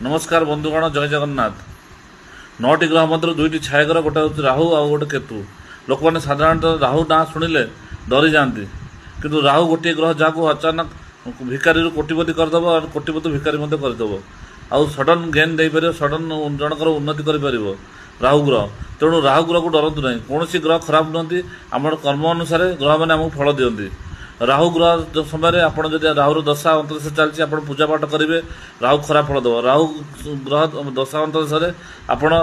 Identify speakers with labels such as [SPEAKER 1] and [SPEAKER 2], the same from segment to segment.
[SPEAKER 1] नमस्कार बंधुगण जय जगन्नाथ। 9टी ग्रह मध्य 2टी छायाग्रह गोटे हूँ राहु आ गोटे केतु। लोक मैंने साधारणतः राहु ना शुणिले डरी जाती किंतु राहु गोटे ग्रह जहाँ अचानक भिकारी कोटिपति करदेव और कोटिपति भिकारी करदेव आउ सडन गेन दे पार सडन जनकर उन्नति कर राहु ग्रह। तेणु राहु ग्रह को डरतु ना कौन ग्रह खराब नुहति आम कर्म अनुसार ग्रह मैंने आमको फल दिखती। राहु ग्रह समय आपड़ जब राहुर दशा अंतरिक्ष चलती आप पूजा पाठ करेंगे राहु खराब फल देव। राहु ग्रह दशा अंतरिक्ष आपण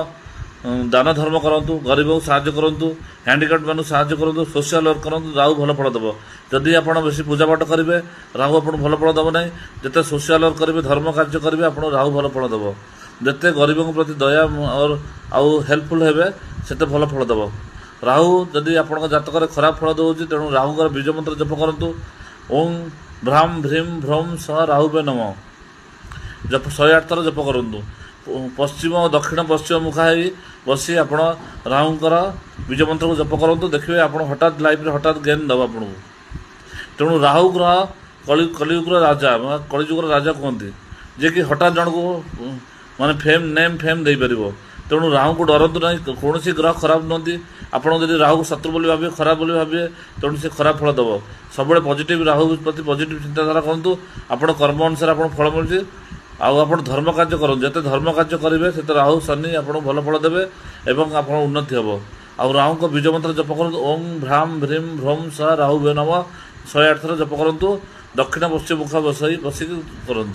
[SPEAKER 1] दान धर्म करूँ गरीब को साहाय्य करूँ हैंडिकाप्ट मानू साहाय्य करूँ सोशल वर्क करूँ राहु भल फल देव। जदि आप बेसी पूजा पाठ करेंगे राहु आप भल फल देव ना जिते सोशल वर्क करेंगे धर्म कार्य करेंगे आप राहु भल फल देव। जिते गरीबों प्रति दया और आउ हेल्पफुल हेबे सेते भल फल देव। राहु जदि आप जातक खराब फल दूसरी तेणु राहु बीज मंत्र जप करूँ ओं भ्राम भ्रीम भ्रम सह राहु बे नम जप 108 थर जप करूँ। पश्चिम और दक्षिण पश्चिम मुखा बसी आप राहुंकर बीज मंत्र को जप करूँ देखिए आप हठात लाइफ में हठात गेन दब आपको। तेणु राहु ग्रह कलियुगर राजा कलिजुगर राजा कहते जे कि हठात जन को माने फेम नेम फेम दे पार। तेणु राहु को डरतु ना कौन ग्रह खराब नुहति आपड़ जब राहु को शत्रु बोली भावे खराब बोली भावे तेणु से खराब फल देव। सब पॉजिटिव राहु प्रति पॉजिटिव चिंताधारा करूँ आप कर्म अनुसार आप फल मिलूँ। आप धर्म कार्य करूँ जिते धर्म कार्य करेंगे से राहु शनि आपको भल फल देवे और आप उन्नति हे। आउ राहु को बीज मंत्र जप करूँ ओं भ्राम भ्रीम भ्रम सह राहु बे नम 108 थर जप करूँ दक्षिण पश्चिम मुखा बसिक करूँ।